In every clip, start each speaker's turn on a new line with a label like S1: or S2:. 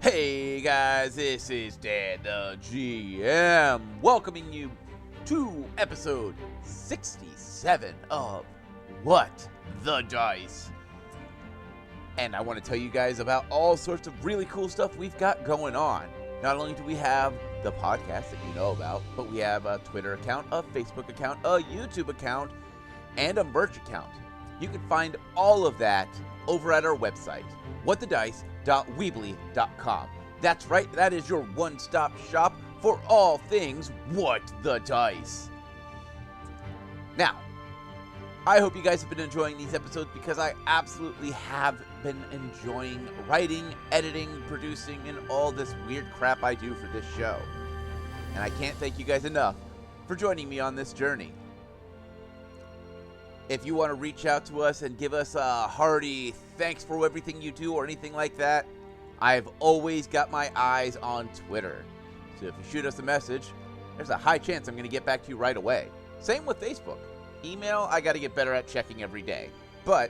S1: Hey guys, this is Dad the GM, welcoming you to episode 67 of What the Dice. And I want to tell you guys about all sorts of really cool stuff we've got going on. Not only do we have the podcast that you know about, but we have a Twitter account, a Facebook account, a YouTube account, and a merch account. You can find all of that over at our website, whatthedice.weebly.com. That's right, that is your one-stop shop for all things What the Dice. Now, I hope you guys have been enjoying these episodes because I absolutely have been enjoying writing, editing, producing, and all this weird crap I do for this show. And I can't thank you guys enough for joining me on this journey. If you want to reach out to us and give us a hearty thanks for everything you do or anything like that, I've always got my eyes on Twitter. So if you shoot us a message, there's a high chance I'm going to get back to you right away. Same with Facebook. Email, I got to get better at checking every day. But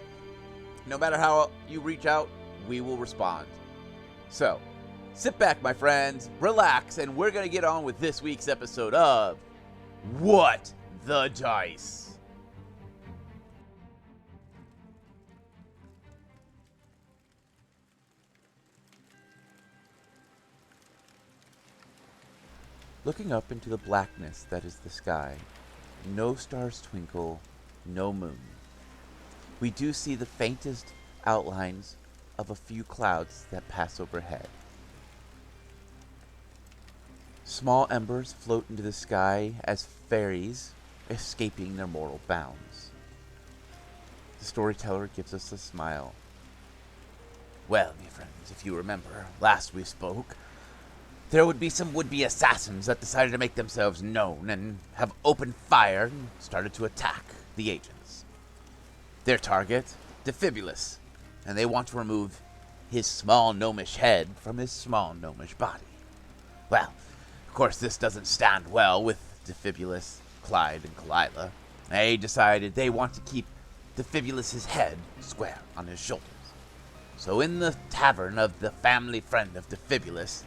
S1: no matter how you reach out, we will respond. So sit back, my friends, relax, and we're going to get on with this week's episode of What the Dice. Looking up into the blackness that is the sky, no stars twinkle, no moon. We do see the faintest outlines of a few clouds that pass overhead. Small embers float into the sky as fairies escaping their mortal bounds. The storyteller gives us a smile. Well, my friends, if you remember, last we spoke, there would be some would-be assassins that decided to make themselves known and have opened fire and started to attack the agents. Their target, Defibulus, and they want to remove his small gnomish head from his small gnomish body. Well, of course this doesn't stand well with Defibulus, Clyde, and Kalila. They decided they want to keep Defibulus's head square on his shoulders. So in the tavern of the family friend of Defibulus,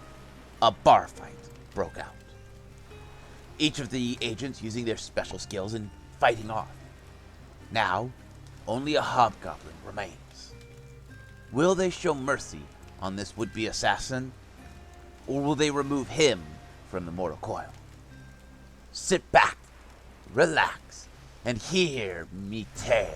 S1: a bar fight broke out. Each of the agents using their special skills and fighting off. Now, only a hobgoblin remains. Will they show mercy on this would-be assassin, or will they remove him from the mortal coil? Sit back, relax, and hear me tale.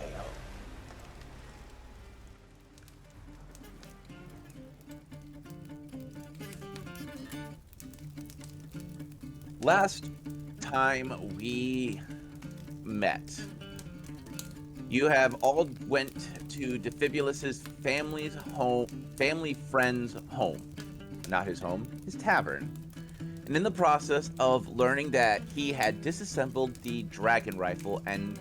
S1: Last time we met, you have all went to Defibulus's family friend's home. Not his home, his tavern. And in the process of learning that he had disassembled the dragon rifle and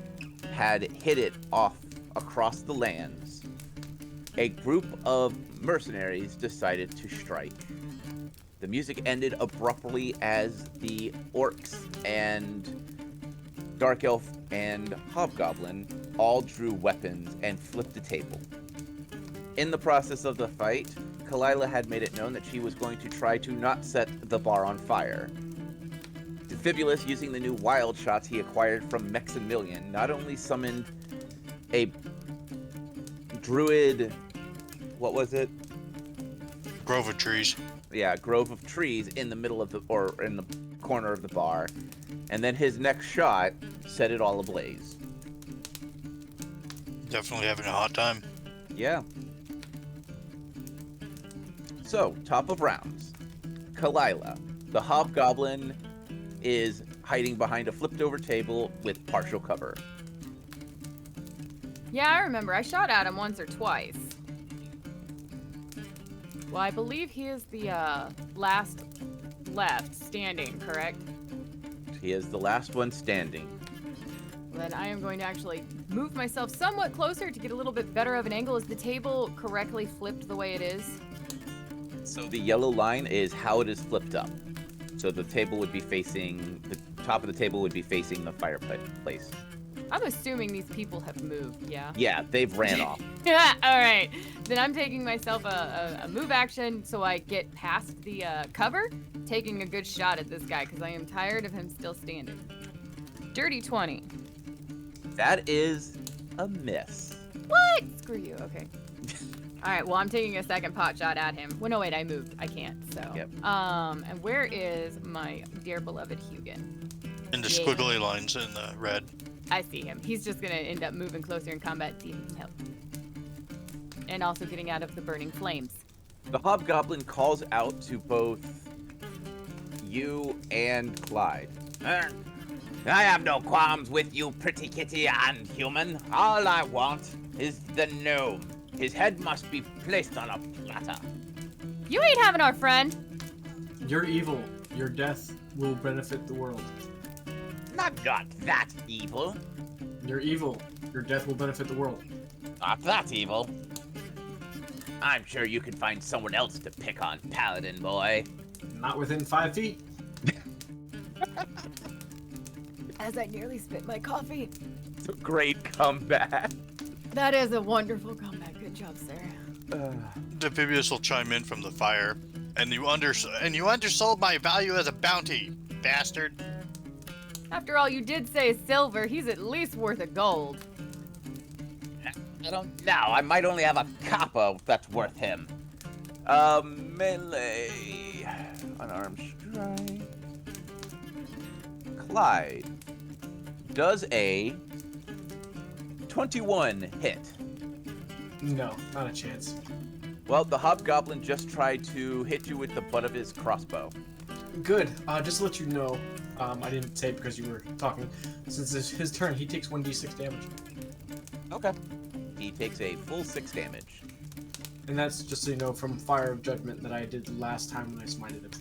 S1: had hid it off across the lands, a group of mercenaries decided to strike. The music ended abruptly as the orcs and dark elf and hobgoblin all drew weapons and flipped the table. In the process of the fight, Kalila had made it known that she was going to try to not set the bar on fire. Defibulus, using the new wild shots he acquired from Maximilian, not only summoned a druid, what was it?
S2: Grove of trees.
S1: Yeah, grove of trees in the middle of in the corner of the bar, and then his next shot set it all ablaze.
S2: Definitely having a hot time.
S1: Yeah. So, top of rounds. Kalila, the hobgoblin, is hiding behind a flipped over table with partial cover.
S3: Yeah, I remember. I shot at him once or twice. Well, I believe he is the last left standing, correct?
S1: He is the last one standing.
S3: Then I am going to actually move myself somewhat closer to get a little bit better of an angle. Is the table correctly flipped the way it is?
S1: So the yellow line is how it is flipped up. So the table would be facing, the top of the table would be facing the fireplace.
S3: I'm assuming these people have moved, yeah?
S1: Yeah, they've ran off.
S3: Yeah, alright. Then I'm taking myself a move action so I get past the cover, taking a good shot at this guy because I am tired of him still standing. Dirty 20.
S1: That is a miss.
S3: What? Screw you, okay. Alright, well, I'm taking a second pot shot at him. Well, no, wait, I moved. I can't, so.
S1: Yep.
S3: And where is my dear beloved Hugin?
S2: In the squiggly lines in the red.
S3: I see him. He's just gonna end up moving closer in combat to see if he can help. And also getting out of the burning flames.
S1: The hobgoblin calls out to both you and Clyde. I have no qualms with you, pretty kitty and human. All I want is the gnome. His head must be placed on a platter.
S3: You ain't having our friend.
S4: You're evil. Your death will benefit the world.
S1: Not that evil.
S4: You're evil. Your death will benefit the world.
S1: Not that evil. I'm sure you could find someone else to pick on, Paladin boy.
S4: Not within 5 feet.
S3: As I nearly spit my coffee.
S1: It's a great comeback.
S3: That is a wonderful comeback. Good job, sir.
S2: Amphibious will chime in from the fire, and you undersold my value as a bounty, bastard.
S3: After all you did say silver, he's at least worth a gold.
S1: I don't know. I might only have a copper that's worth him. Melee. Unarmed strike. Clyde. Does a 21 hit?
S4: No, not a chance.
S1: Well, the hobgoblin just tried to hit you with the butt of his crossbow.
S4: Good. Just to let you know, I didn't say it because you were talking. Since it's his turn, he takes 1d6 damage.
S1: Okay. He takes a full 6 damage.
S4: And that's just so you know from Fire of Judgment that I did the last time when I smited him.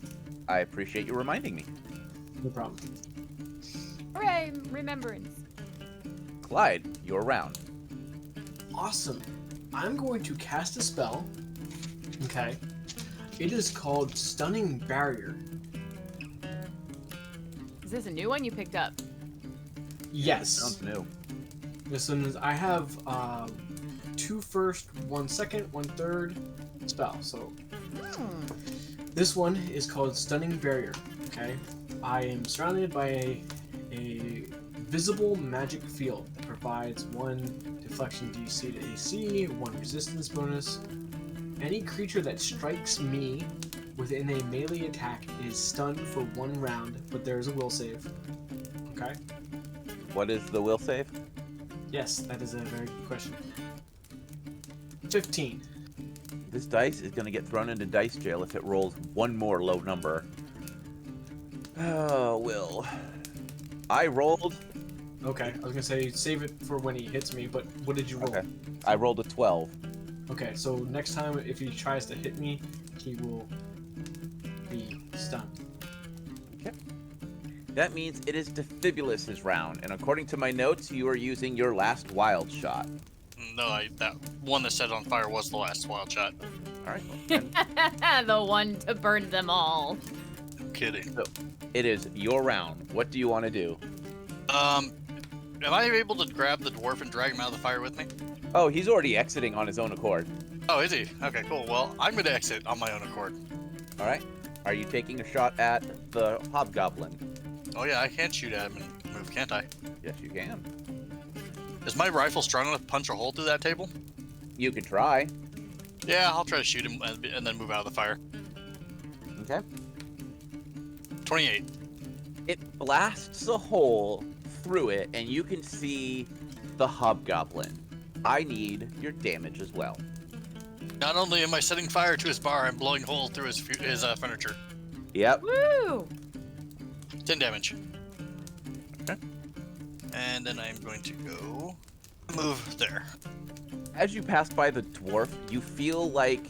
S1: I appreciate you reminding me.
S4: No problem.
S3: Hooray, remembrance.
S1: Clyde, you're round.
S4: Awesome. I'm going to cast a spell. Okay. It is called Stunning Barrier.
S3: Is this a new one you picked up?
S4: Yes.
S1: Sounds new.
S4: This one is, I have 2 first, 1 second, 1 third spell. So this one is called Stunning Barrier. Okay. I am surrounded by a visible magic field that provides 1 deflection DC to AC, 1 resistance bonus. Any creature that strikes me within a melee attack is stunned for 1 round, but there is a will save. Okay?
S1: What is the will save?
S4: Yes, that is a very good question. 15.
S1: This dice is going to get thrown into dice jail if it rolls 1 more low number. Oh, Will. I rolled...
S4: Okay, I was gonna say save it for when he hits me, but what did you roll?
S1: Okay. I rolled a 12.
S4: Okay, so next time if he tries to hit me, he will be stunned.
S1: Okay. That means it is Defibulous' round, and according to my notes, you are using your last wild shot.
S2: No, that one that set on fire was the last wild shot.
S1: Alright.
S3: The one to burn them all.
S2: I'm kidding.
S1: So, it is your round. What do you want to do?
S2: Am I able to grab the dwarf and drag him out of the fire with me?
S1: Oh, he's already exiting on his own accord.
S2: Oh, is he? Okay, cool. Well, I'm gonna exit on my own accord.
S1: Alright. Are you taking a shot at the hobgoblin?
S2: Oh yeah, I can shoot at him and move, can't I?
S1: Yes, you can.
S2: Is my rifle strong enough to punch a hole through that table?
S1: You can try.
S2: Yeah, I'll try to shoot him and then move out of the fire.
S1: Okay.
S2: 28.
S1: It blasts a hole through it, and you can see the hobgoblin. I need your damage as well.
S2: Not only am I setting fire to his bar, I'm blowing holes through his furniture.
S1: Yep.
S3: Woo!
S2: 10 damage. Okay. And then I'm going to go move there.
S1: As you pass by the dwarf, you feel like,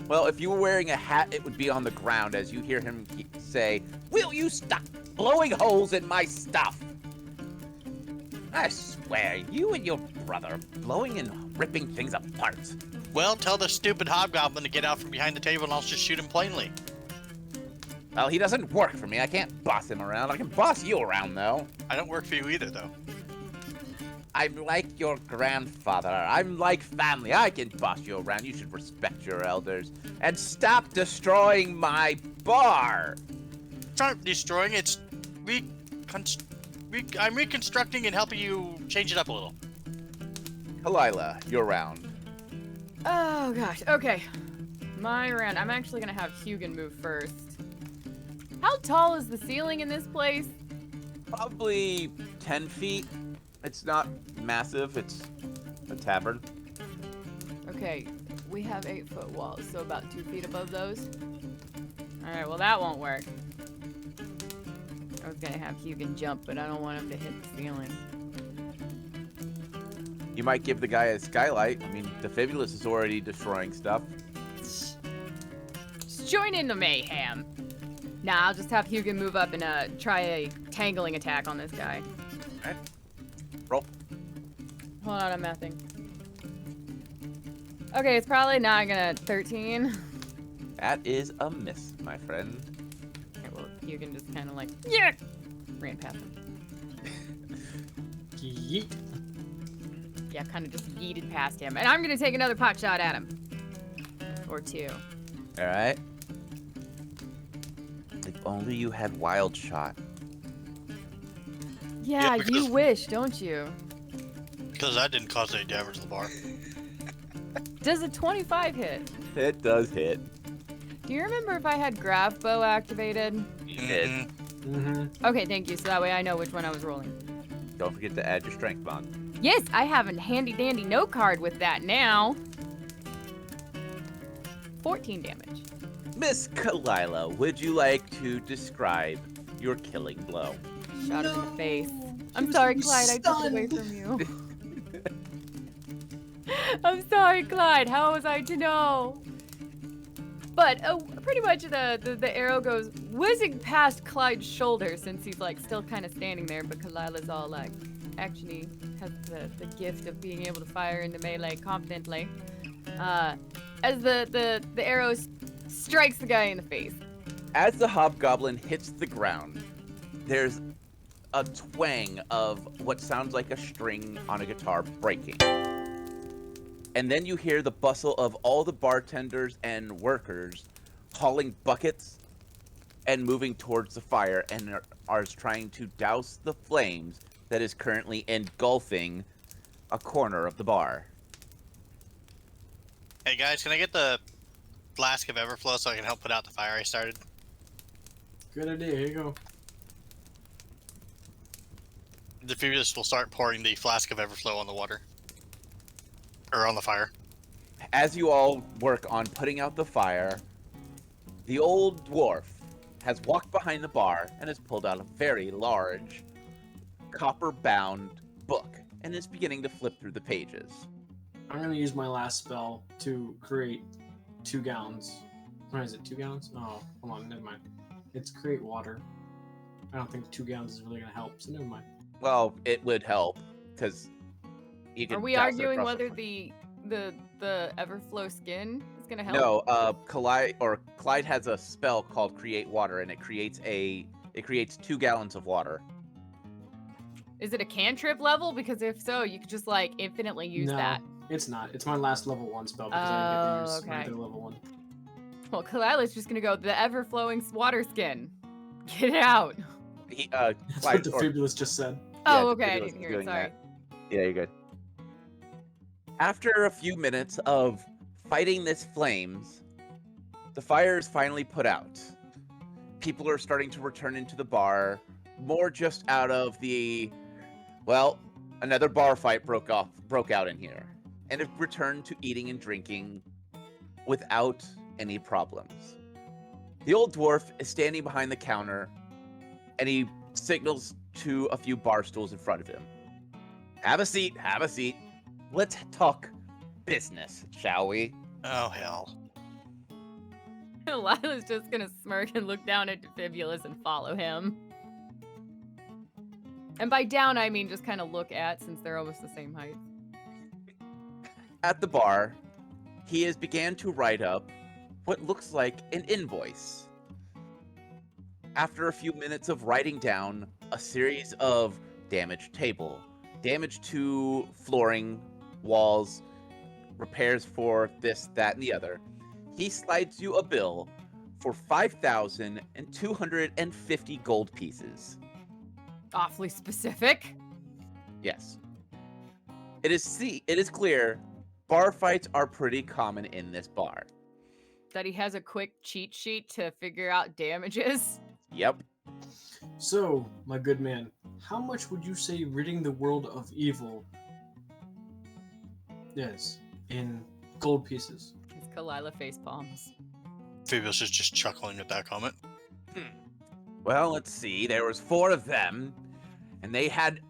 S1: well, if you were wearing a hat, it would be on the ground as you hear him say, "Will you stop blowing holes in my stuff?" I swear, you and your brother are blowing and ripping things apart.
S2: Well, tell the stupid hobgoblin to get out from behind the table and I'll just shoot him plainly.
S1: Well, he doesn't work for me. I can't boss him around. I can boss you around, though.
S2: I don't work for you either, though.
S1: I'm like your grandfather. I'm like family. I can boss you around. You should respect your elders. And stop destroying my bar!
S2: It's not destroying, it's I'm reconstructing and helping you change it up a little.
S1: Kalila, you're round.
S3: Oh gosh. Okay. My round. I'm actually gonna have Hugin move first. How tall is the ceiling in this place?
S1: Probably 10 feet. It's not massive. It's a tavern.
S3: Okay, we have 8-foot walls, so about 2 feet above those. Alright, well that won't work. I was gonna have Hugin jump, but I don't want him to hit the ceiling.
S1: You might give the guy a skylight. I mean, the Fibulus is already destroying stuff.
S3: Just join in the mayhem. Nah, I'll just have Hugin move up and try a tangling attack on this guy.
S1: Okay. Roll.
S3: Hold on, I'm mathing. Okay, it's probably not gonna 13.
S1: That is a miss, my friend.
S3: Okay, well, Hugin just kind of like, yeah, ran past him.
S4: Yeet.
S3: Yeah, kind of just yeeted past him. And I'm gonna take another pot shot at him. Or 2.
S1: All right. If only you had wild shot.
S3: Yeah,
S2: Yeah,
S3: you
S2: because-
S3: wish, don't you?
S2: Because that didn't cause any damage to the bar.
S3: Does a 25 hit?
S1: It does hit.
S3: Do you remember if I had Grav Bow activated?
S1: You did.
S2: Mhm.
S4: Mm-hmm.
S3: Okay, thank you. So that way I know which one I was rolling.
S1: Don't forget to add your strength bond.
S3: Yes, I have a handy dandy note card with that now. 14 damage.
S1: Miss Kalila, would you like to describe your killing blow?
S3: Shot him in the face. I'm
S4: was
S3: sorry, Clyde. I took it away
S4: stunned.
S3: from you. I'm sorry, Clyde. How was I to know? But pretty much the arrow goes whizzing past Clyde's shoulder since he's like still kind of standing there. But Kalila's all like, actually has the gift of being able to fire into melee confidently. As the arrow strikes the guy in the face.
S1: As the hobgoblin hits the ground, there's a twang of what sounds like a string on a guitar breaking. And then you hear the bustle of all the bartenders and workers hauling buckets and moving towards the fire and are trying to douse the flames that is currently engulfing a corner of the bar.
S2: Hey guys, can I get the flask of Everflow so I can help put out the fire I started?
S4: Good idea. Here you go.
S2: The Furious will start pouring the flask of Everflow on the water. Or on the fire.
S1: As you all work on putting out the fire, the old dwarf has walked behind the bar and has pulled out a very large copper-bound book and is beginning to flip through the pages.
S4: I'm gonna use my last spell to create 2 gallons. What is it? 2 gallons? Oh, hold on. Never mind. It's create water. I don't think 2 gallons is really gonna help. So never mind.
S1: Well, it would help because you can.
S3: Are we
S1: douse it
S3: arguing
S1: across
S3: whether
S1: the
S3: the Everflow skin is gonna help?
S1: No, Clyde has a spell called Create Water, and it creates 2 gallons of water.
S3: Is it a cantrip level? Because if so, you could just like infinitely use
S4: No,
S3: that.
S4: it's not. It's my last level 1 spell because I didn't get to use my
S3: okay.
S4: other level 1.
S3: Well, Kalila's just gonna go the ever-flowing water skin. Get it out.
S1: He,
S4: That's
S1: Clyde,
S4: what the
S1: or-
S4: Fibulus just said.
S3: Oh,
S1: Yeah,
S3: okay. I
S1: Fibulus
S3: didn't
S1: is
S3: hear it.
S1: doing
S3: Sorry.
S1: Yeah, you're good. After a few minutes of fighting this flames, the fire is finally put out. People are starting to return into the bar, more just out of the, well, another bar fight broke out in here, and have returned to eating and drinking without any problems. The old dwarf is standing behind the counter, and he signals to a few bar stools in front of him. Have a seat, have a seat. Let's talk business, shall we?
S2: Oh hell.
S3: Lila's just gonna smirk and look down at Fibulus and follow him. And by down, I mean just kind of look at, since they're almost the same height.
S1: At the bar, he has began to write up what looks like an invoice. After a few minutes of writing down a series of damaged table, damage to flooring, walls, repairs for this, that, and the other, he slides you a bill for 5,250 gold pieces.
S3: Awfully specific.
S1: Yes. It is clear bar fights are pretty common in this bar.
S3: That he has a quick cheat sheet to figure out damages.
S1: Yep.
S4: So, my good man, how much would you say ridding the world of evil is in gold pieces?
S3: It's Kalila face palms.
S2: Phoebus is just chuckling at that comment.
S1: Well, let's see. There was 4 of them, and they had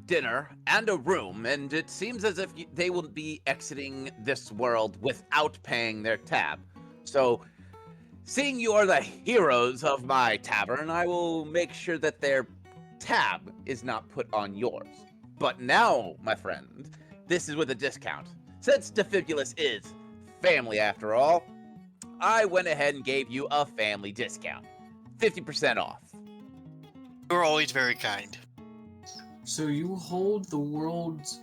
S1: dinner and a room, and it seems as if they will be exiting this world without paying their tab. So, seeing you are the heroes of my tavern, I will make sure that their tab is not put on yours. But now, my friend, this is with a discount. Since Defibulus is family after all, I went ahead and gave you a family discount. 50% off.
S2: You're always very kind.
S4: So you hold the world's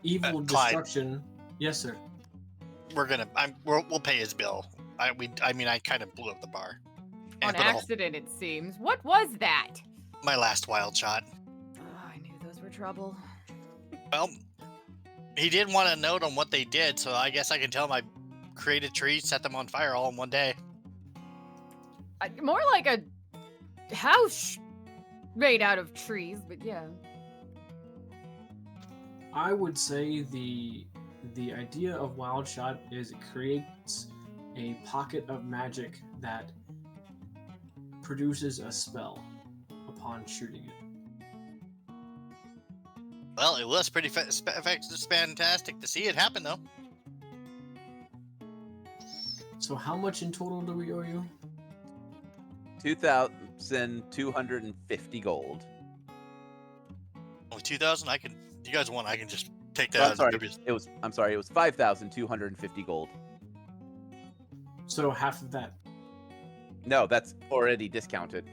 S4: evil
S2: Clyde.
S4: destruction. Yes, sir.
S2: We'll pay his bill. I kind of blew up the bar.
S3: On
S2: And put a whole-
S3: accident, it seems. What was that?
S2: my last wild shot.
S3: Oh, I knew those were trouble.
S2: Well, he did want a note on what they did, so I guess I can tell him I created trees, set them on fire all in one day.
S3: More like a house made out of trees, but yeah.
S4: I would say the idea of Wild Shot is it creates a pocket of magic that produces a spell upon shooting it.
S2: Well, it was pretty fantastic to see it happen, though.
S4: So how much in total do we owe you?
S1: 2,250 gold.
S2: Only 2,000. You guys want? I can just take that.
S1: Oh,
S2: out
S1: I'm sorry.
S2: of the
S1: It was 5,250 gold.
S4: So half of that.
S1: No, that's already discounted.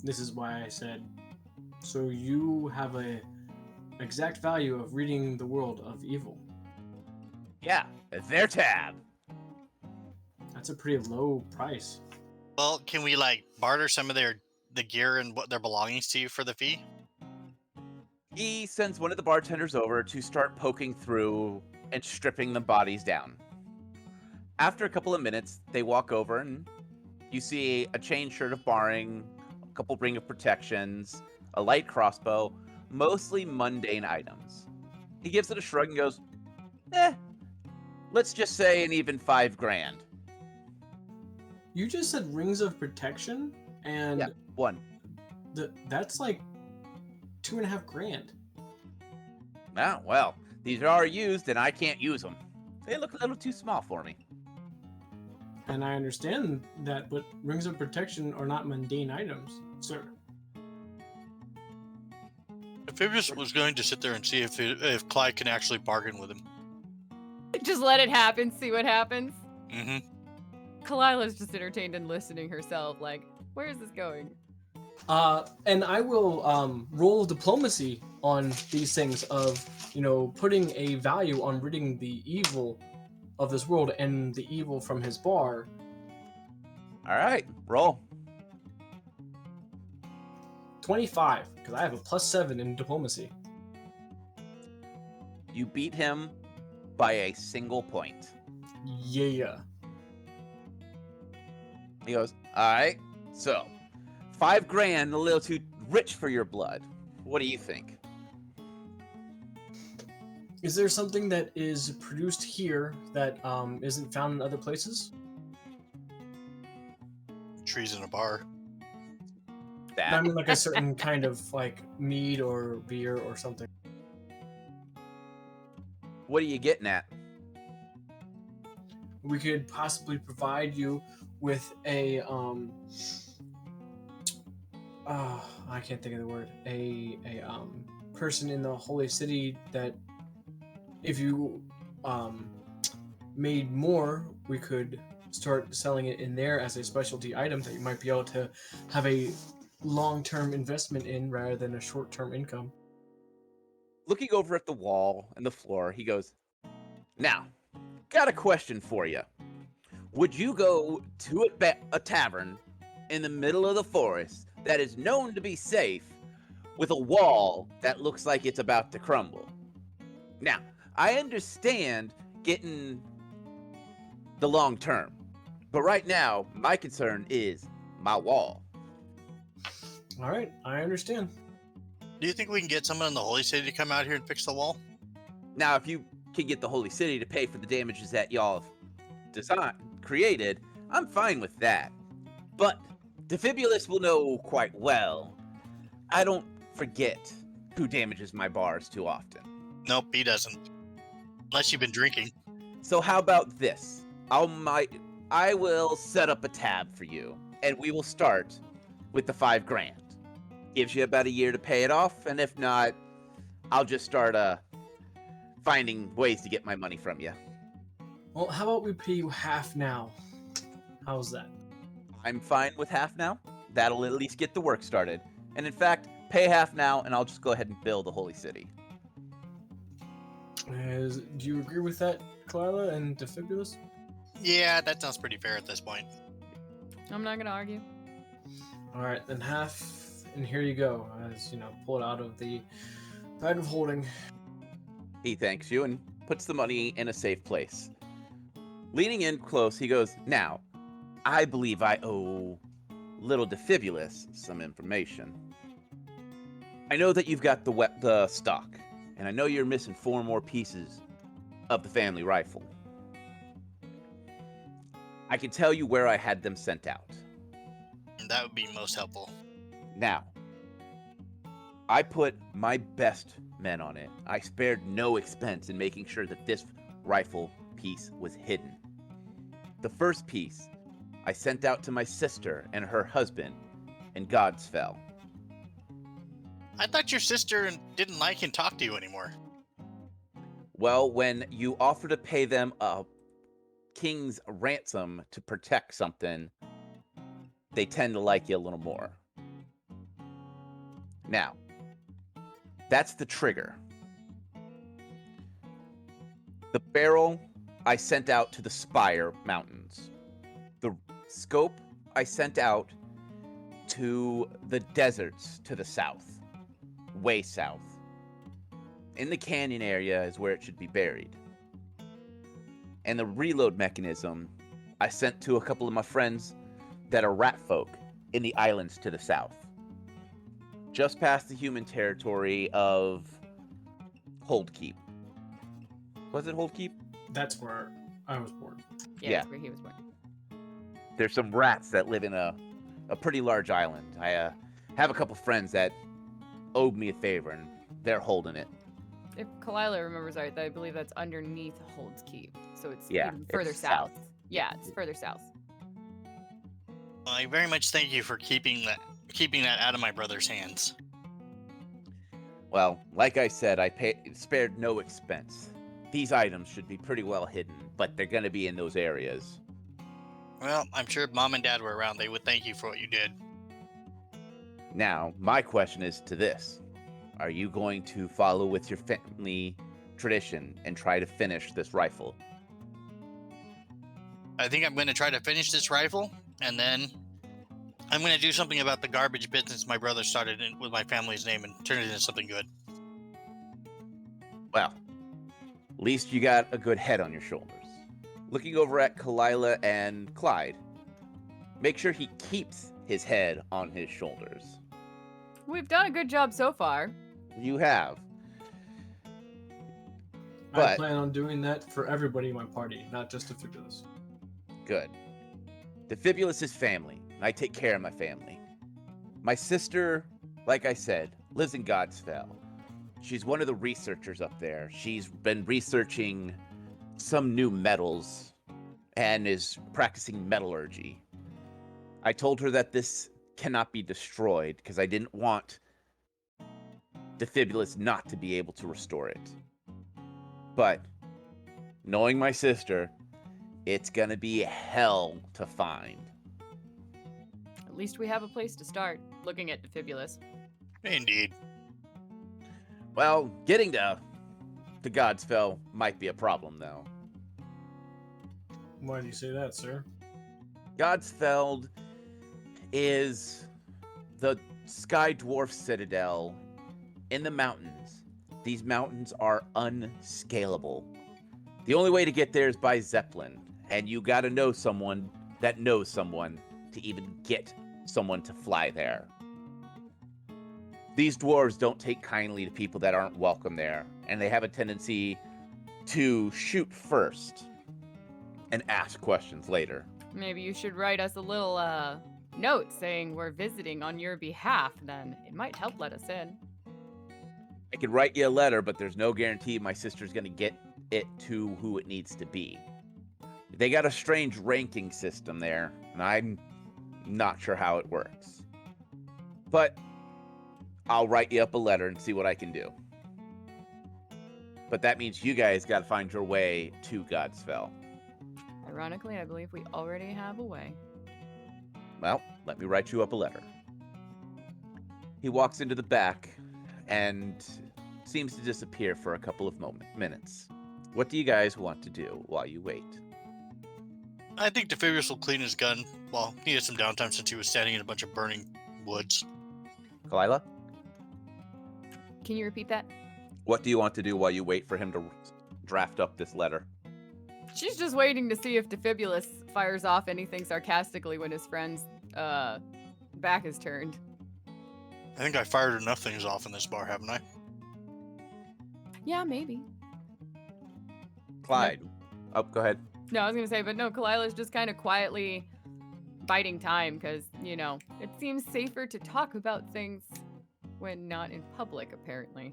S4: This is why I said, so you have a exact value of reading the world of evil.
S1: Yeah, their tab.
S4: That's a pretty low price.
S2: Well, can we barter some of the gear and what their belongings to you for the fee?
S1: He sends one of the bartenders over to start poking through and stripping the bodies down. After a couple of minutes, they walk over and you see a chain shirt of barring, a couple ring of protections, a light crossbow, mostly mundane items. He gives it a shrug and goes, let's just say an even 5 grand.
S4: You just said rings of protection, and
S1: Yeah, 1.
S4: that's like 2.5 grand.
S1: Ah, well, these are used and I can't use them. They look a little too small for me.
S4: And I understand that, but rings of protection are not mundane items, sir.
S2: Phoebus was going to sit there and see if Clyde can actually bargain with him.
S3: Just let it happen, see what happens.
S2: Mm-hmm.
S3: Kalila's just entertained and listening herself, like, where is this going?
S4: And I will roll diplomacy on these things of, putting a value on ridding the evil of this world and the evil from his bar.
S1: All right, roll.
S4: 25, because I have a +7 in diplomacy.
S1: You beat him by a single point.
S4: Yeah.
S1: He goes, all right, so 5 grand, a little too rich for your blood. What do you think?
S4: Is there something that is produced here that isn't found in other places?
S2: Trees in a bar.
S4: I mean, like a certain kind of mead or beer or something.
S1: What are you getting at?
S4: We could possibly provide you with a I can't think of the word. A person in the holy city that if you made more, we could start selling it in there as a specialty item that you might be able to have a long-term investment in rather than a short-term income.
S1: Looking over at the wall and the floor, he goes, "Now, got a question for you. Would you go to a tavern in the middle of the forest that is known to be safe with a wall that looks like it's about to crumble?" Now, I understand getting the long term, but right now, my concern is my wall.
S4: All right, I understand.
S2: Do you think we can get someone in the Holy City to come out here and fix the wall?
S1: Now, if you can get the Holy City to pay for the damages that y'all have created, I'm fine with that. But Defibulus will know quite well. I don't forget who damages my bars too often.
S2: Nope, he doesn't. Unless you've been drinking.
S1: So how about this? I will set up a tab for you, and we will start with the $5,000. Gives you about a year to pay it off, and if not, I'll just start finding ways to get my money from you.
S4: Well, how about we pay you half now? How's that?
S1: I'm fine with half now. That'll at least get the work started. And in fact, pay half now, and I'll just go ahead and build the Holy City.
S4: Do you agree with that, Kalila and Defibulus?
S2: Yeah, that sounds pretty fair at this point.
S3: I'm not gonna argue.
S4: All right, then half, and here you go. As pull it out of the bag of holding.
S1: He thanks you and puts the money in a safe place. Leaning in close, he goes, "Now, I believe I owe little Defibulus some information. I know that you've got the stock, and I know you're missing 4 more pieces of the family rifle. I can tell you where I had them sent out.
S2: That would be most helpful.
S1: Now, I put my best men on it. I spared no expense in making sure that this rifle piece was hidden. The first piece I sent out to my sister and her husband in GodsFell.
S2: I thought your sister didn't like and talk to you anymore.
S1: Well, when you offer to pay them a king's ransom to protect something, they tend to like you a little more. Now, that's the trigger. The barrel I sent out to the Spire Mountains. The scope I sent out to the deserts to the south, way south. In the canyon area is where it should be buried. And the reload mechanism I sent to a couple of my friends that are rat folk in the islands to the south. Just past the human territory of Holdkeep. Was it Holdkeep?
S4: That's where I was born.
S3: Yeah,
S1: Yeah.
S3: that's where he was born.
S1: There's some rats that live in a pretty large island. I have a couple friends that owed me a favor, and they're holding it.
S3: If Kalila remembers right, I believe that's underneath Hold's Keep. So it's
S1: Yeah,
S3: even further
S1: it's
S3: south.
S1: south.
S3: Yeah, it's further south.
S2: I very much thank you for keeping that out of my brother's hands.
S1: Well, like I said, I spared no expense. These items should be pretty well hidden, but they're going to be in those areas.
S2: Well, I'm sure if Mom and Dad were around, they would thank you for what you did.
S1: Now, my question is to this. Are you going to follow with your family tradition and try to finish this rifle?
S2: I think I'm going to try to finish this rifle, and then I'm going to do something about the garbage business my brother started with my family's name and turn it into something good.
S1: Well, at least you got a good head on your shoulders. Looking over at Kalila and Clyde, make sure he keeps his head on his shoulders.
S3: We've done a good job so far.
S1: You have.
S4: I
S1: But-
S4: plan on doing that for everybody in my party, not just Defibulus.
S1: Good. Defibulus is family. I take care of my family. My sister, like I said, lives in GodsFell. She's one of the researchers up there. She's been researching some new metals and is practicing metallurgy. I told her that this cannot be destroyed because I didn't want Defibulus not to be able to restore it. But knowing my sister, it's gonna be hell to find.
S3: At least we have a place to start. looking at Defibulus.
S2: Indeed.
S1: Well, getting to GodsFell might be a problem, though.
S4: Why do you say that, sir?
S1: GodsFell is the Sky Dwarf Citadel in the mountains. These mountains are unscalable. The only way to get there is by Zeppelin, and you gotta know someone that knows someone to even get someone to fly there. These dwarves don't take kindly to people that aren't welcome there, and they have a tendency to shoot first and ask questions later.
S3: Maybe you should write us a little note saying we're visiting on your behalf, then. It might help let us in.
S1: I could write you a letter, but there's no guarantee my sister's gonna get it to who it needs to be. They got a strange ranking system there, and I'm not sure how it works. But I'll write you up a letter and see what I can do. But that means you guys gotta find your way to GodsFell.
S3: Ironically, I believe we already have a way.
S1: Well, let me write you up a letter. He walks into the back and seems to disappear for a couple of minutes. What do you guys want to do while you wait?
S2: I think Defibulus will clean his gun. Well, he had some downtime since he was standing in a bunch of burning woods.
S1: Kalila,
S3: Can you repeat that?
S1: what do you want to do while you wait for him to draft up this letter?
S3: She's just waiting to see if Defibulus fires off anything sarcastically when his friend's back is turned.
S2: I think I fired enough things off in this bar, haven't I?
S3: Yeah, maybe.
S1: Clyde. Oh, go ahead.
S3: No, I was gonna say, but no, Kalila's just kind of quietly biding time because, you know, it seems safer to talk about things when not in public, apparently.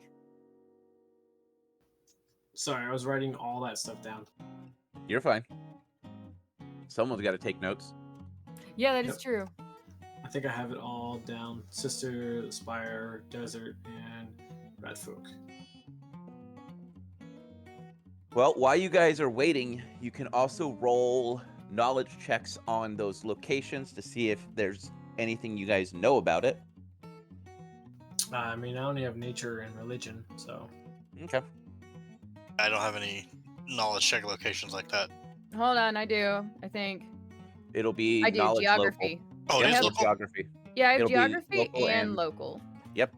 S4: Sorry, I was writing all that stuff down.
S1: You're fine. Someone's got to take notes.
S3: Yeah, that is
S4: Yep.
S3: true.
S4: I think I have it all down. Sister, Spire, Desert, and Red Folk.
S1: Well, while you guys are waiting, you can also roll knowledge checks on those locations to see if there's anything you guys know about it.
S4: I mean, I only have nature and religion, so.
S1: Okay.
S2: I don't have any knowledge check locations like that.
S3: Hold on, I do. I think
S1: It'll be
S3: I do
S1: knowledge
S3: geography.
S2: Oh,
S1: Local.
S2: it
S1: Yep,
S2: is
S3: have-
S1: so
S2: local?
S1: geography.
S3: Yeah, I have
S1: It'll be
S3: geography
S1: local
S3: and
S1: and-
S3: local.
S1: Yep.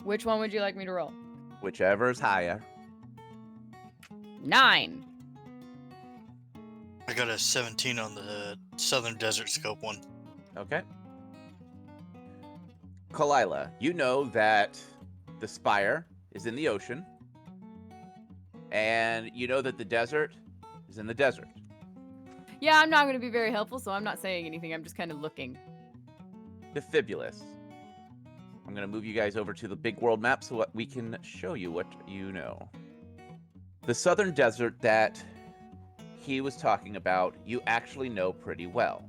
S3: Which one would you like me to roll?
S1: Whichever is higher.
S3: 9.
S2: I got a 17 on the Southern Desert Scope one.
S1: Okay. Kalila, you know that the Spire is in the ocean, and you know that the desert is in the desert.
S3: Yeah, I'm not going to be very helpful, so I'm not saying anything. I'm just kind of looking.
S1: Defibulus. I'm going to move you guys over to the big world map so that we can show you what you know. The southern desert that he was talking about, you actually know pretty well.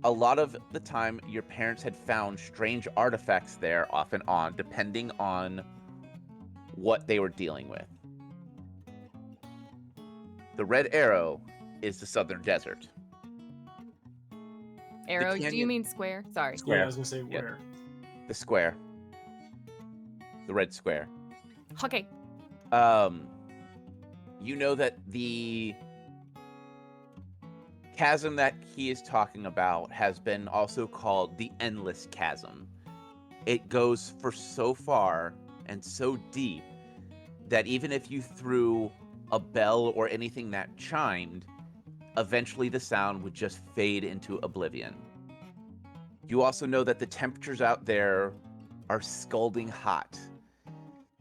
S1: A lot of the time, your parents had found strange artifacts there off and on, depending on what they were dealing with. The red arrow is the southern desert.
S3: Arrow, do you
S1: canyon-
S3: mean square? Sorry.
S1: Square.
S4: Yeah, I was gonna say
S1: Yep.
S4: where.
S1: The square. The red square.
S3: Okay.
S1: You know that the chasm that he is talking about has been also called the Endless Chasm. It goes for so far and so deep that even if you threw a bell or anything that chimed, eventually the sound would just fade into oblivion. You also know that the temperatures out there are scalding hot,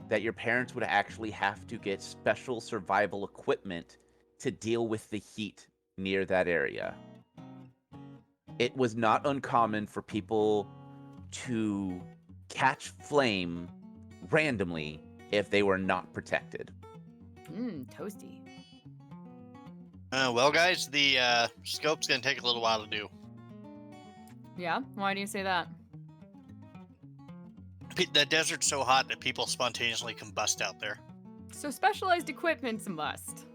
S1: that your parents would actually have to get special survival equipment to deal with the heat near that area. It was not uncommon for people to catch flame randomly if they were not protected.
S3: Toasty.
S2: Well, guys, the scope's going to take a little while to do.
S3: Yeah? Why do you say that?
S2: The desert's so hot that people spontaneously combust out there.
S3: So specialized equipment's a must.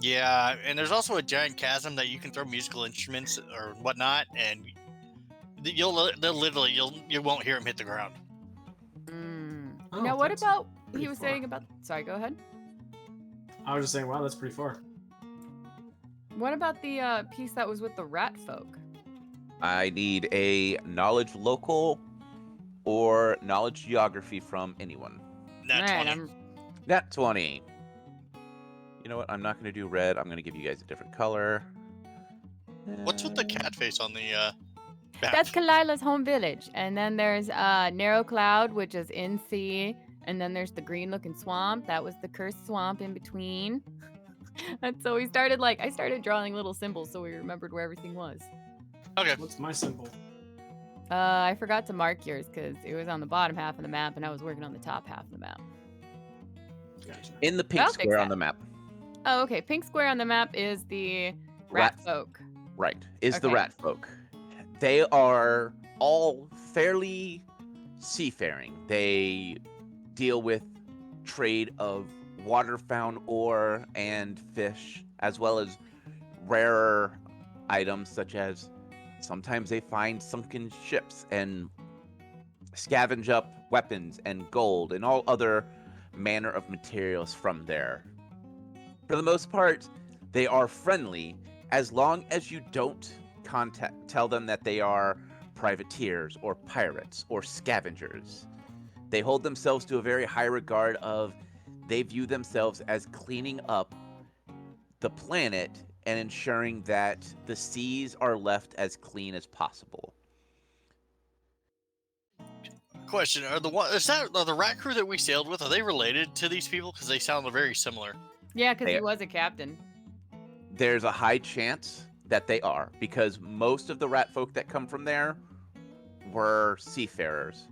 S2: Yeah, and there's also a giant chasm that you can throw musical instruments or whatnot, and You won't hear him hit the ground.
S4: Oh,
S3: Now, what
S4: that's
S3: about
S4: pretty
S3: he was
S4: far.
S3: saying about? Sorry, go ahead.
S4: I was just saying, wow, that's pretty far.
S3: What about the piece that was with the rat folk?
S1: I need a knowledge local or knowledge geography from anyone.
S2: Nat
S3: Alright,
S2: 20.
S1: Nat 20. You know what? I'm not going to do red. I'm going to give you guys a different color.
S2: What's with the cat face on the map?
S3: That's Kalila's home village. And then there's Narrow Cloud, which is in sea. And then there's the green-looking swamp. That was the cursed swamp in between. And so I started drawing little symbols so we remembered where everything was.
S2: Okay.
S4: What's my symbol?
S3: I forgot to mark yours because it was on the bottom half of the map and I was working on the top half of the map.
S4: Gotcha.
S1: In the pink
S3: I'll fix
S1: square on
S3: that.
S1: the map.
S3: Oh, okay. Pink square on the map is the rat folk.
S1: Right. Is the
S3: Okay.
S1: rat folk. They are all fairly seafaring. They deal with trade of water-found ore and fish, as well as rarer items such as sometimes they find sunken ships and scavenge up weapons and gold and all other manner of materials from there. For the most part, they are friendly as long as you don't tell them that they are privateers or pirates or scavengers. They hold themselves to a very high regard of they view themselves as cleaning up the planet and ensuring that the seas are left as clean as possible.
S2: Question: Are the rat crew that we sailed with? Are they related to these people? Because they sound very similar.
S3: Yeah, because
S1: They-
S3: he was a captain.
S1: There's a high chance that they are, because most of the rat folk that come from there were seafarers.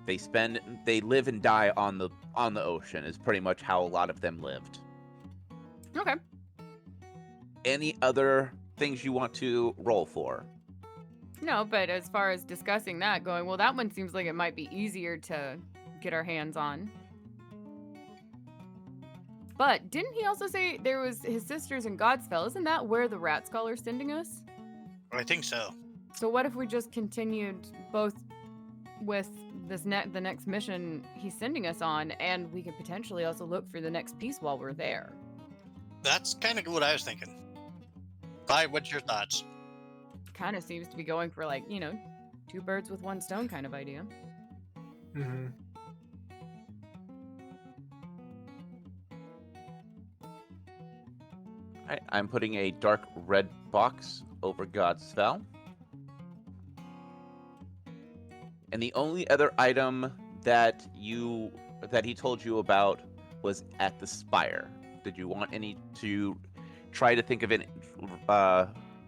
S1: They live and die on the ocean is pretty much how a lot of them lived.
S3: Okay.
S1: Any other things you want to roll for?
S3: No, but as far as discussing that, going, well, that one seems like it might be easier to get our hands on. But didn't he also say there was his sisters in GodsFell? Isn't that where the rat scholar's sending us?
S2: I think so.
S3: So what if we just continued both with the next mission he's sending us on, and we could potentially also look for the next piece while we're there?
S2: That's kind of what I was thinking. Bye. What's your thoughts?
S3: Kind of seems to be going for like, two birds with one stone kind of idea.
S4: Mm-hmm.
S1: I'm putting a dark red box over GodsFell. And the only other item that he told you about was at the spire. Did you want to try to think of it,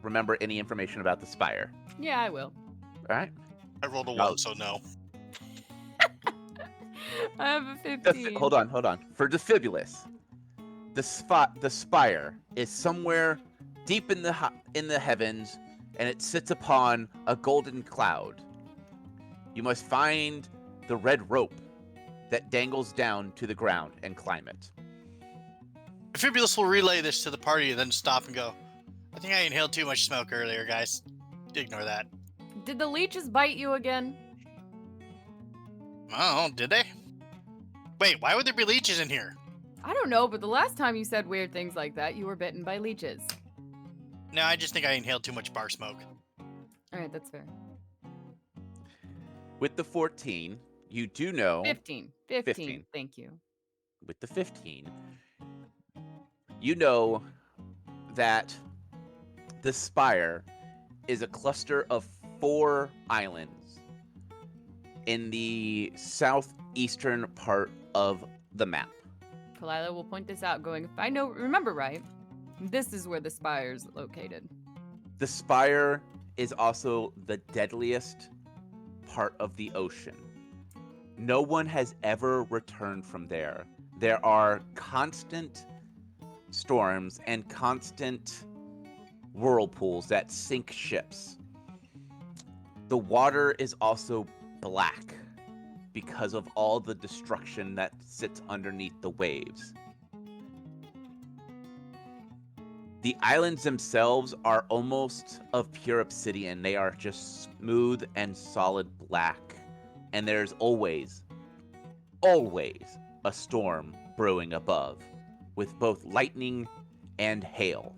S1: remember any information about the spire?
S3: Yeah, I will.
S1: All right.
S2: I rolled a
S1: No.
S2: 1, so no.
S3: I have a 15.
S1: Hold on. For Defibulous, the spire is somewhere deep in the heavens, and it sits upon a golden cloud. You must find the red rope that dangles down to the ground and climb it.
S2: Fibulous will relay this to the party and then stop and go, I think I inhaled too much smoke earlier, guys. Ignore that.
S3: Did the leeches bite you again?
S2: Oh, did they? Wait, why would there be leeches in here?
S3: I don't know, but the last time you said weird things like that, you were bitten by leeches.
S2: No, I just think I inhaled too much bar smoke.
S3: All right, that's fair.
S1: With the 14, you do know...
S3: 15.
S1: 15.
S3: Thank you.
S1: With the 15, you know that the spire is a cluster of 4 islands in the southeastern part of the map.
S3: Kalila will point this out, going, if I remember right, this is where the spire's located.
S1: The spire is also the deadliest part of the ocean. No one has ever returned from there. There are constant storms and constant whirlpools that sink ships. The water is also black because of all the destruction that sits underneath the waves. The islands themselves are almost of pure obsidian. They are just smooth and solid black. And there's always a storm brewing above, with both lightning and hail.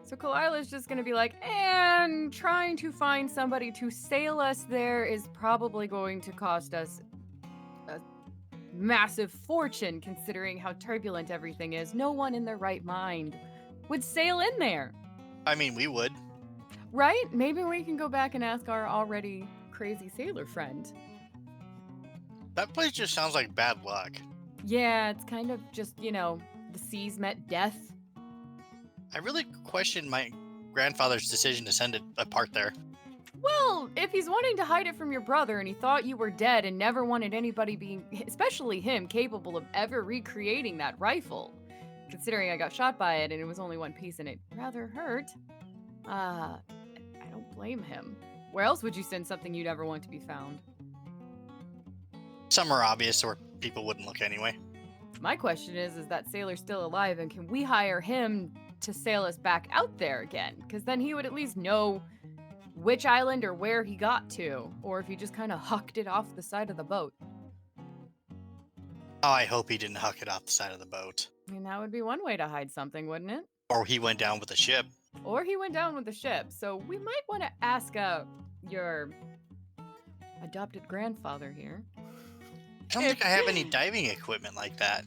S3: So Kalila's just gonna be like, and trying to find somebody to sail us there is probably going to cost us a massive fortune, considering how turbulent everything is. No one in their right mind would sail in there.
S2: I mean, we would.
S3: Right? Maybe we can go back and ask our already crazy sailor friend.
S2: That place just sounds like bad luck.
S3: Yeah, it's kind of just, the seas met death.
S2: I really question my grandfather's decision to send it apart there.
S3: Well, if he's wanting to hide it from your brother and he thought you were dead and never wanted anybody being, especially him, capable of ever recreating that rifle, considering I got shot by it and it was only one piece and it rather hurt, I don't blame him. Where else would you send something you'd ever want to be found?
S2: Somewhere obvious where people wouldn't look anyway.
S3: My question is that sailor still alive, and can we hire him to sail us back out there again? Because then he would at least know which island or where he got to, or if he just kind of hucked it off the side of the boat.
S2: Oh, I hope he didn't huck it off the side of the boat.
S3: I mean, that would be one way to hide something, wouldn't it?
S2: Or he went down with the ship.
S3: Or he went down with the ship. So we might want to ask your adopted grandfather here.
S2: I don't think I have any diving equipment like that.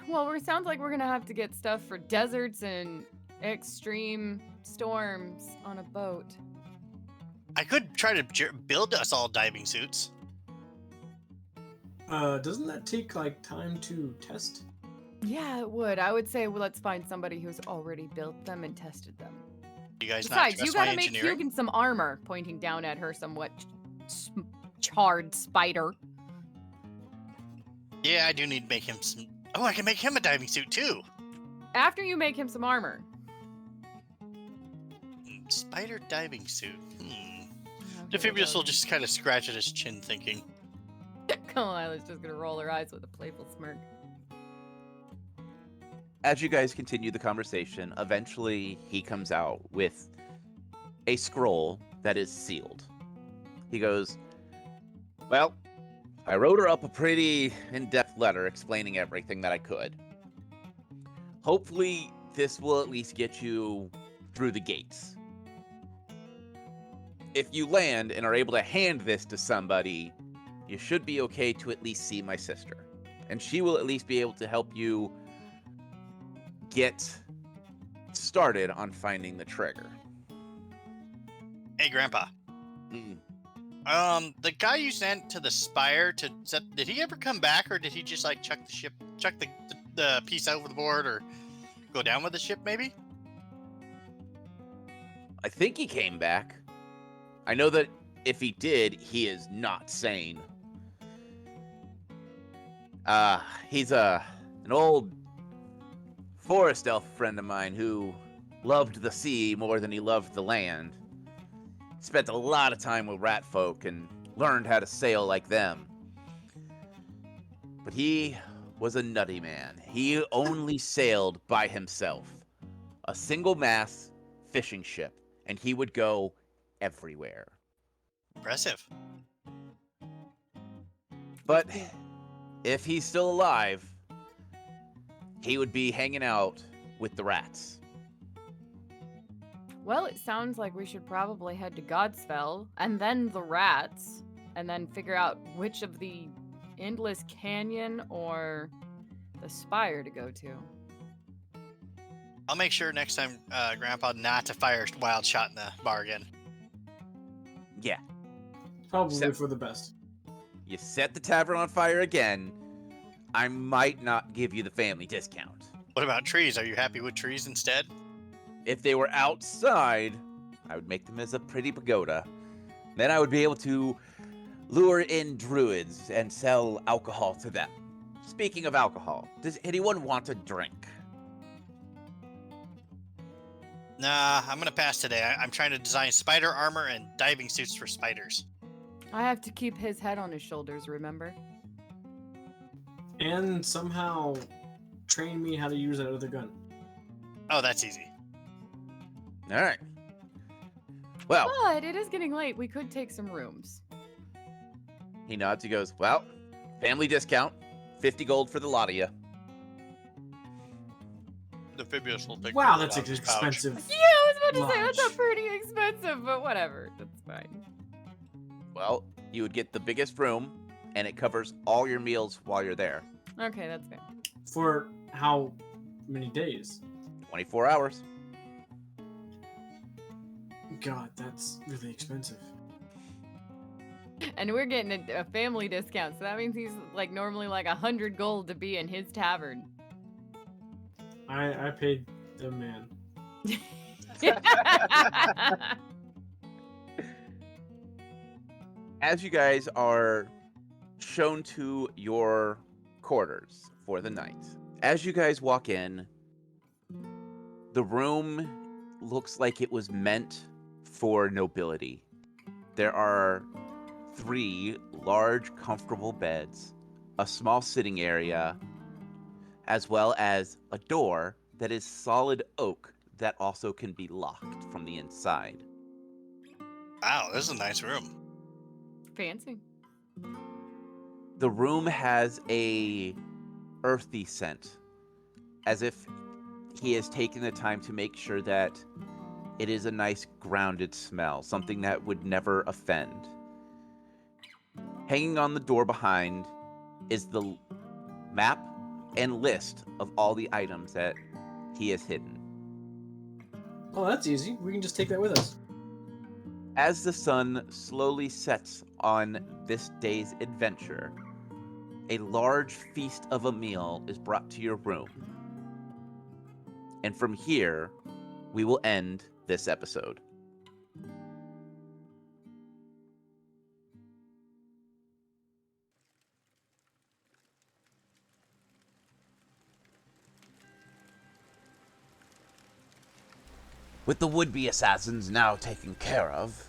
S3: Well, it sounds like we're going to have to get stuff for deserts and extreme storms on a boat.
S2: I could try to build us all diving suits.
S4: Doesn't that take time to test?
S3: Yeah, it would. I would say, well, let's find somebody who's already built them and tested them.
S2: You guys
S3: Besides,
S2: not
S3: you
S2: trust my
S3: gotta make
S2: engineering?
S3: Hugin some armor, pointing down at her somewhat charred spider.
S2: Yeah, I do need to make him some... Oh, I can make him a diving suit too!
S3: After you make him some armor.
S2: Spider diving suit. Defibrius will just kind of scratch at his chin thinking.
S3: Kalila's just gonna roll her eyes with a playful smirk.
S1: As you guys continue the conversation, eventually he comes out with a scroll that is sealed. He goes, well, I wrote her up a pretty in-depth letter explaining everything that I could. Hopefully, this will at least get you through the gates. If you land and are able to hand this to somebody, you should be okay to at least see my sister. And she will at least be able to help you get started on finding the trigger.
S2: Hey, Grandpa. The guy you sent to the spire to set, did he ever come back, or did he just chuck the piece over the board, or go down with the ship maybe?
S1: I think he came back. I know that if he did, he is not sane. He's an old forest elf friend of mine who loved the sea more than he loved the land. Spent a lot of time with rat folk and learned how to sail like them. But he was a nutty man. He only sailed by himself. A single mast fishing ship, and he would go everywhere.
S2: Impressive.
S1: But if he's still alive, he would be hanging out with the rats.
S3: Well, it sounds like we should probably head to GodsFell, and then the rats, and then figure out which of the Endless Canyon or the Spire to go to.
S2: I'll make sure next time, Grandpa, not to fire a wild shot in the bar again.
S1: Yeah.
S4: Probably for the best.
S1: You set the tavern on fire again, I might not give you the family discount.
S2: What about trees? Are you happy with trees instead?
S1: If they were outside, I would make them as a pretty pagoda. Then I would be able to lure in druids and sell alcohol to them. Speaking of alcohol, does anyone want a drink?
S2: Nah, I'm gonna pass today. I'm trying to design spider armor and diving suits for spiders.
S3: I have to keep his head on his shoulders, remember?
S4: And somehow train me how to use that other gun.
S2: Oh, that's easy.
S1: All right. Well,
S3: But it is getting late. We could take some rooms.
S1: he nods. He goes, well, family discount, 50 gold for the lot of you.
S2: The Phibius will take.
S4: Wow,
S2: the
S4: that's
S2: out of his pouch.
S4: expensive.
S3: Yeah, I was about to say that's
S4: Lodge.
S3: a pretty expensive, but whatever. That's fine.
S1: Well, you would get the biggest room, and it covers all your meals while you're there.
S3: Okay, that's good.
S4: For how many days?
S1: 24 hours.
S4: God, that's really expensive.
S3: And we're getting a family discount, so that means he's like normally like 100 gold to be in his tavern.
S4: I paid the man.
S1: As you guys are shown to your quarters for the night, as you guys walk in, the room looks like it was meant for nobility. There are 3 large, comfortable beds, a small sitting area, as well as a door that is solid oak that also can be locked from the inside.
S2: Wow, this is a nice room.
S3: Fancy.
S1: The room has a earthy scent, as if he has taken the time to make sure that it is a nice grounded smell, something that would never offend. Hanging on the door behind is the map and list of all the items that he has hidden.
S4: Oh, that's easy. We can just take that with us.
S1: As the sun slowly sets on this day's adventure, a large feast of a meal is brought to your room. And from here, we will end this episode. With the would-be assassins now taken care of,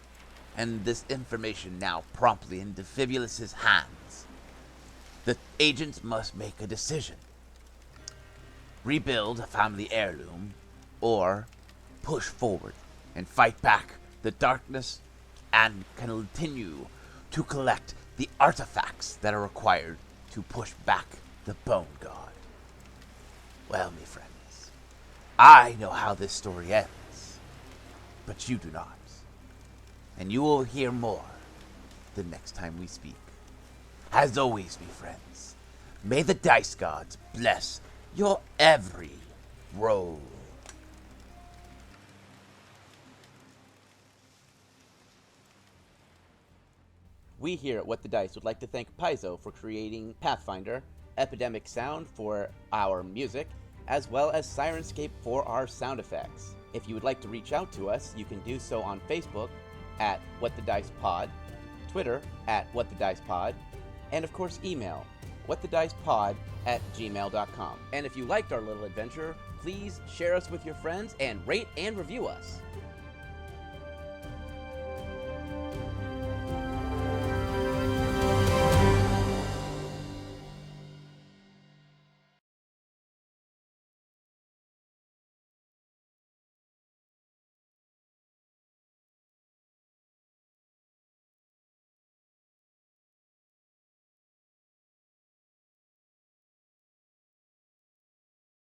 S1: and this information now promptly in Fibulus's hands, the agents must make a decision. Rebuild a family heirloom, or push forward and fight back the darkness and continue to collect the artifacts that are required to push back the Bone God. Well, me friends, I know how this story ends, but you do not. And you will hear more the next time we speak. As always, me friends, may the dice gods bless your every roll. We here at What the Dice would like to thank Paizo for creating Pathfinder, Epidemic Sound for our music, as well as Sirenscape for our sound effects. If you would like to reach out to us, you can do so on Facebook at What the Dice Pod, Twitter at What the Dice Pod, and of course email whatthedicepod@gmail.com. And if you liked our little adventure, please share us with your friends and rate and review us.